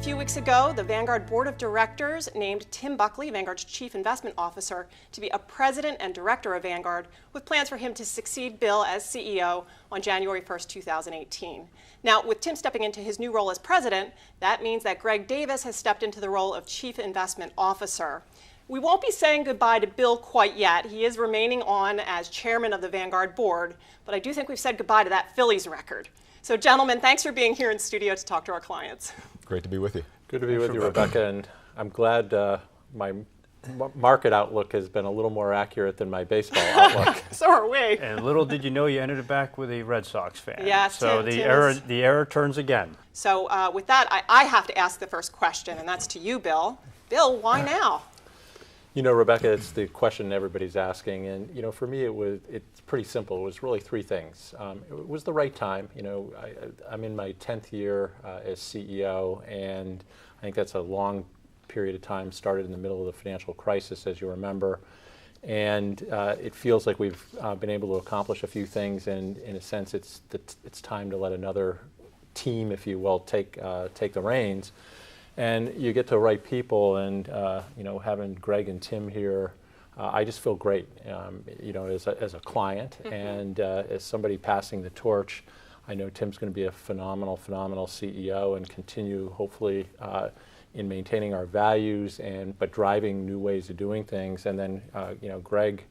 few weeks ago, the Vanguard Board of Directors named Tim Buckley, Vanguard's Chief Investment Officer, to be a president and director of Vanguard, with plans for him to succeed Bill as CEO on January 1st, 2018. Now, with Tim stepping into his new role as president, that means that Greg Davis has stepped into the role of Chief Investment Officer. We won't be saying goodbye to Bill quite yet. He is remaining on as chairman of the Vanguard board, but I do think we've said goodbye to that Phillies record. So gentlemen, thanks for being here in studio to talk to our clients. Great to be with you. Good to be with you, Rebecca, and I'm glad my market outlook has been a little more accurate than my baseball outlook. So are we. And little did you know you ended it back with a Red Sox fan. Yes, so the era turns again. So with that, I have to ask the first question, and that's to you, Bill. Bill, why now? You know, Rebecca, it's the question everybody's asking, and you know, for me, it's pretty simple. It was really three things. It was the right time. You know, I'm in my 10th year as CEO, and I think that's a long period of time. Started in the middle of the financial crisis, as you remember, and it feels like we've been able to accomplish a few things. And in a sense, it's time to let another team, if you will, take the reins. And you get to the right people, and you know, having Greg and Tim here, I just feel great. You know, as a client, and as somebody passing the torch, I know Tim's going to be a phenomenal CEO and continue, hopefully, in maintaining our values but driving new ways of doing things. And then you know, Greg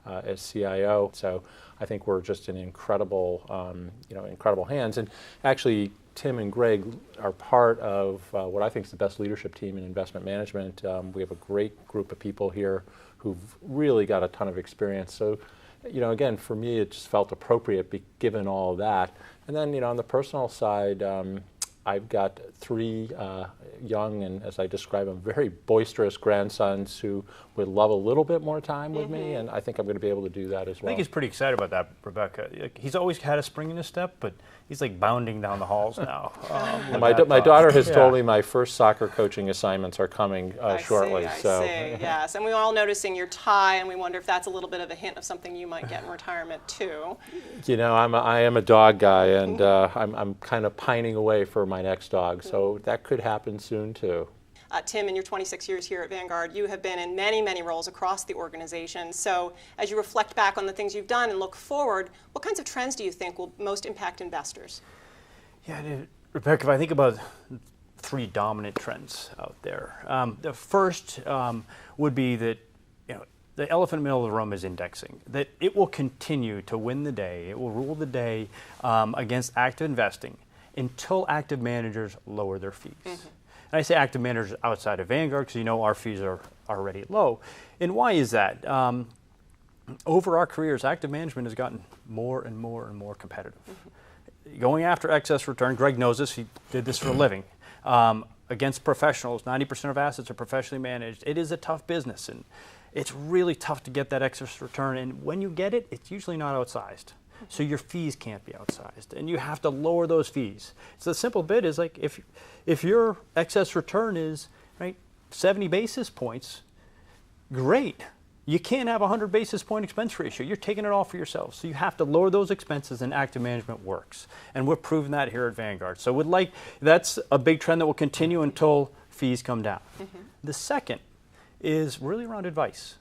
as CIO. So I think we're just in incredible hands. And actually, Tim and Greg are part of what I think is the best leadership team in investment management. We have a great group of people here who've really got a ton of experience. So, you know, again, for me, it just felt appropriate given all of that. And then, you know, on the personal side, I've got three young and, as I describe them, very boisterous grandsons who would love a little bit more time with me, and I think I'm going to be able to do that as well. I think he's pretty excited about that, Rebecca. He's always had a spring in his step, but he's like bounding down the halls now. My daughter has told me my first soccer coaching assignments are coming shortly. I see, yes. And we're all noticing your tie, and we wonder if that's a little bit of a hint of something you might get in retirement too. You know, I am a dog guy, and I'm kind of pining away for my next dog, so that could happen soon too. Tim, in your 26 years here at Vanguard, you have been in many roles across the organization. So as you reflect back on the things you've done and look forward, what kinds of trends do you think will most impact investors? Yeah, Rebecca, if I think about three dominant trends out there, the first would be that, you know, the elephant in the middle of the room is indexing, that it will continue to win the day, it will rule the day against active investing until active managers lower their fees. And I say active managers outside of Vanguard because you know our fees are already low. And why is that? Over our careers, active management has gotten more and more competitive. Going after excess return, Greg knows this, he did this for a living, against professionals, 90% of assets are professionally managed. It is a tough business, and it's really tough to get that excess return, and when you get it, it's usually not outsized. So your fees can't be outsized, and you have to lower those fees. So the simple bit is like if your excess return is 70 basis points, great. You can't have a 100 basis point expense ratio. You're taking it all for yourself. So you have to lower those expenses, and active management works. And we're proving that here at Vanguard. So that's a big trend that will continue until fees come down. The second is really around advice,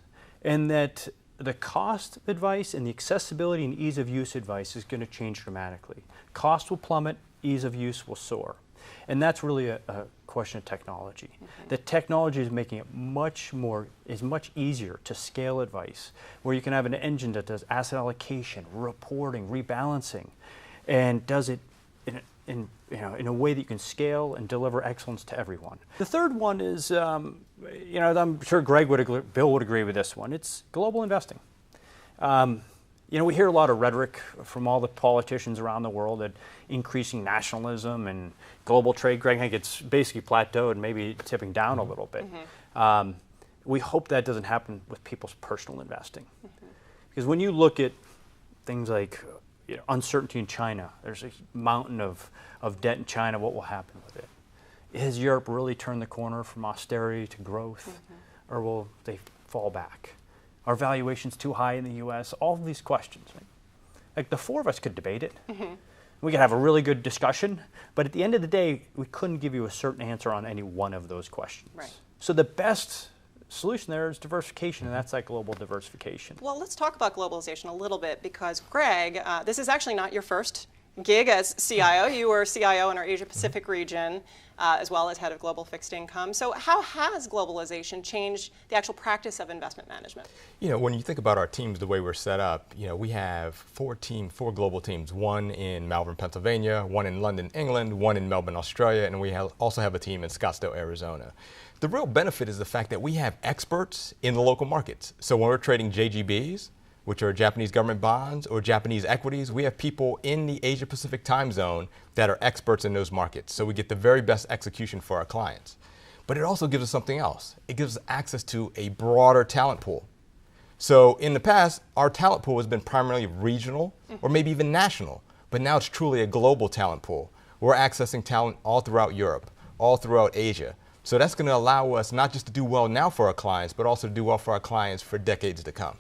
and that the cost of advice and the accessibility and ease of use advice is going to change dramatically. Cost will plummet, ease of use will soar. And that's really a question of technology. The technology is making it much easier to scale advice, where you can have an engine that does asset allocation, reporting, rebalancing, and does it in a way that you can scale and deliver excellence to everyone. The third one is, you know, I'm sure Bill would agree with this one. It's global investing. You know, we hear a lot of rhetoric from all the politicians around the world that increasing nationalism and global trade. Greg, I think it's basically plateaued, maybe tipping down a little bit. We hope that doesn't happen with people's personal investing, because when you look at things like uncertainty in China, there's a mountain of debt in China. What will happen with it? Has Europe really turned the corner from austerity to growth, or will they fall back? Are valuations too high in the U.S.? All of these questions. Right? Like the four of us could debate it, We could have a really good discussion, but at the end of the day, we couldn't give you a certain answer on any one of those questions. Right. So the best solution there is diversification, and that's that global diversification. Well, let's talk about globalization a little bit, because Greg, this is actually not your first gig as CIO. You were CIO in our Asia Pacific region, as well as head of global fixed income. So how has globalization changed the actual practice of investment management? You know, when you think about our teams, the way we're set up, you know, we have four global teams, one in Malvern, Pennsylvania, one in London, England, one in Melbourne, Australia, and we also have a team in Scottsdale, Arizona. The real benefit is the fact that we have experts in the local markets. So when we're trading JGBs, which are Japanese government bonds, or Japanese equities, we have people in the Asia Pacific time zone that are experts in those markets. So we get the very best execution for our clients. But it also gives us something else. It gives us access to a broader talent pool. So in the past, our talent pool has been primarily regional or maybe even national, but now it's truly a global talent pool. We're accessing talent all throughout Europe, all throughout Asia. So that's going to allow us not just to do well now for our clients, but also to do well for our clients for decades to come.